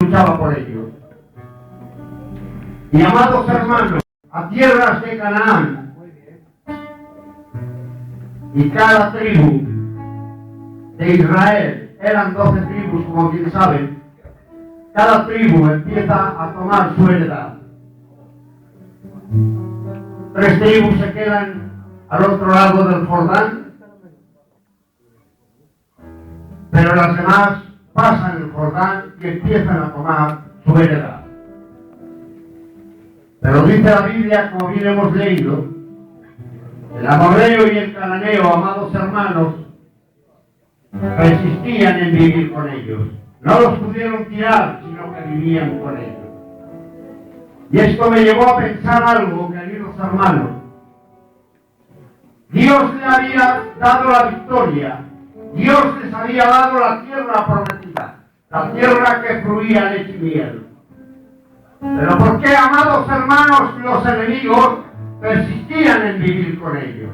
luchaba por ellos. Y amados hermanos, a tierras de Canaán, y cada tribu de Israel, eran 12 tribus, como bien saben, cada tribu empieza a tomar su heredad. 3 tribus se quedan al otro lado del Jordán, pero las demás pasan el Jordán y empiezan a tomar su heredad. Pero dice la Biblia, como bien hemos leído, el amorreo y el cananeo, amados hermanos, persistían en vivir con ellos. No los pudieron tirar, sino que vivían con ellos. Y esto me llevó a pensar algo, queridos hermanos. Dios le había dado la victoria. Dios les había dado la tierra prometida, la tierra que fluía leche y miel. Pero ¿por qué, amados hermanos, los enemigos persistían en vivir con ellos?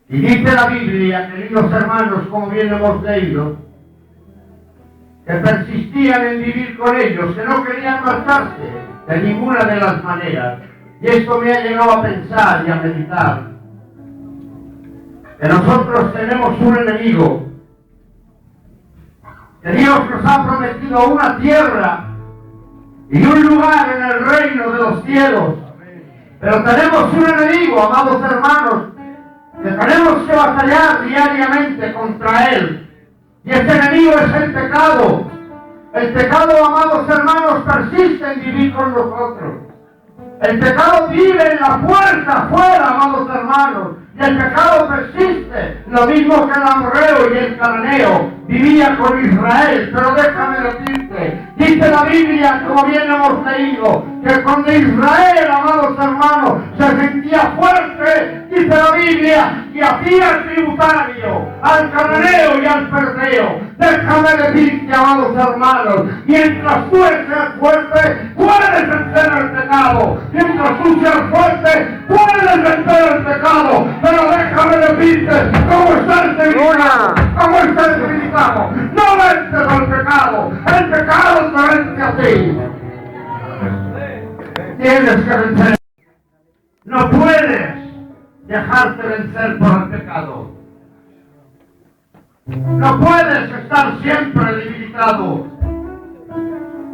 Y dice la Biblia, queridos hermanos, como bien hemos leído, que persistían en vivir con ellos, que no querían marcharse de ninguna de las maneras. Y esto me ha llegado a pensar y a meditar, que nosotros tenemos un enemigo, que Dios nos ha prometido una tierra y un lugar en el reino de los cielos, pero tenemos un enemigo, amados hermanos, que tenemos que batallar diariamente contra él, y ese enemigo es el pecado. El pecado, amados hermanos, persiste en vivir con nosotros. El pecado vive en la puerta afuera, amados hermanos, y el pecado persiste, lo mismo que el amorreo y el cananeo vivía con Israel. Pero déjame decirte, dice la Biblia, como bien hemos leído, que cuando Israel, amados hermanos, se sentía fuerte, dice la Biblia, y hacía el tributario al cananeo y al ferreo. Déjame decirte, amados hermanos, mientras tú seas fuerte, puedes vencer el pecado. Mientras tú seas fuerte, puedes vencer el pecado. Pero déjame decirte, ¿cómo estás debilitado? ¿Cómo estás debilitado? No vences al pecado. El pecado te vence a ti. Tienes que vencer. No puedes dejarte vencer por el pecado. No puedes estar siempre debilitado.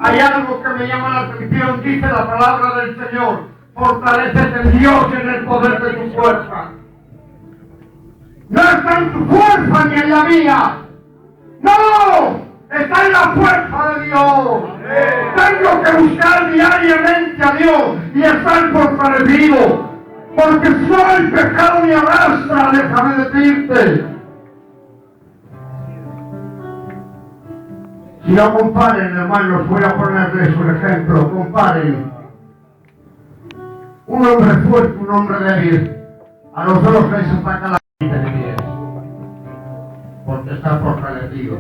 Hay algo que me llama la atención, dice la palabra del Señor: fortalécete en Dios y en el poder de tu fuerza. No está en tu fuerza ni en la mía. No, está en la fuerza de Dios. Tengo que buscar diariamente a Dios y estar fortalecido, porque si no, el pecado me arrastra. Déjame decirte. Si no, comparen, hermanos, voy a ponerles un ejemplo. Comparen un hombre fuerte, un hombre débil. A los dos les ataca la de pies, porque está fortalecido.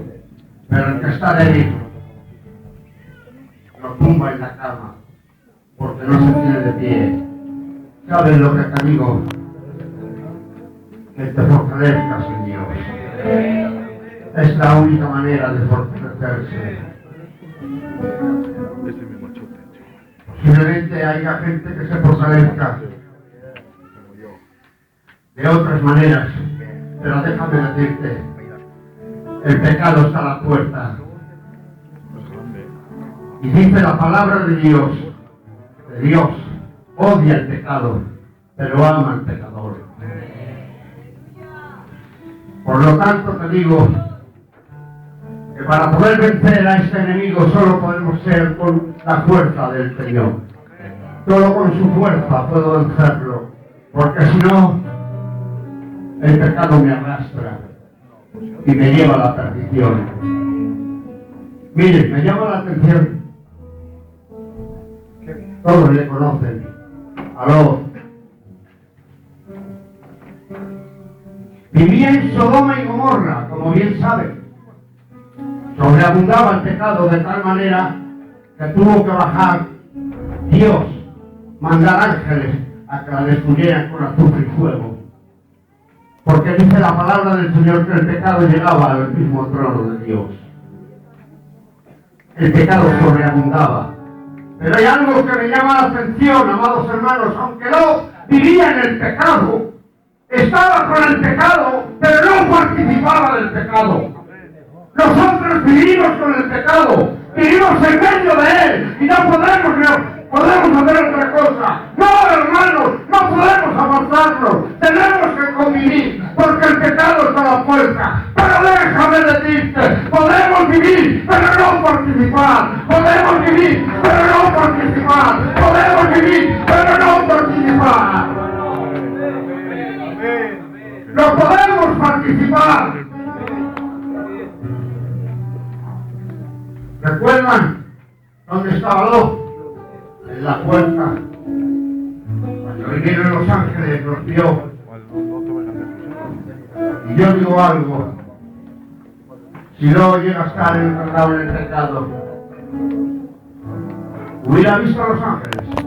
Pero el que está débil lo tumba en la cama, porque no se tiene de pie. ¿Sabes lo que te digo? Que te fortalezcas en Dios. Es la única manera de fortalecerse. Posiblemente haya gente que se fortalezca de otras maneras, pero déjame decirte, el pecado está a la puerta. Y dice la palabra de Dios, que Dios odia el pecado, pero ama al pecador. Por lo tanto te digo, que para poder vencer a este enemigo solo podemos ser con la fuerza del Señor. Solo con su fuerza puedo vencerlo, porque si no, el pecado me arrastra y me lleva a la perdición. Miren, me llama la atención, todos le conocen, a Lot. Vivía en Sodoma y Gomorra, como bien saben. Sobreabundaba el pecado de tal manera que tuvo que bajar Dios, mandar ángeles a que la destruyeran con azufre y fuego. Porque dice la palabra del Señor que el pecado llegaba al mismo trono de Dios. el pecado sobreabundaba. Pero hay algo que me llama la atención, amados hermanos, aunque no vivía en el pecado, estaba con el pecado, pero no participaba del pecado. Nosotros vivimos con el pecado, vivimos en medio de él y no podemos hacer otra cosa. No, hermanos, no podemos avanzarnos, tenemos que convivir, porque el pecado está a la puerta. Pero déjame decirte, podemos vivir, pero no participar. Podemos vivir, pero no participar. Podemos vivir, pero no participar. No podemos participar. ¿Recuerdan dónde estaba Lot? En la puerta. Cuando vinieron los ángeles, los vio. Y yo digo algo. Si no llega a estar enredado en el pecado, ¿hubiera visto a los ángeles?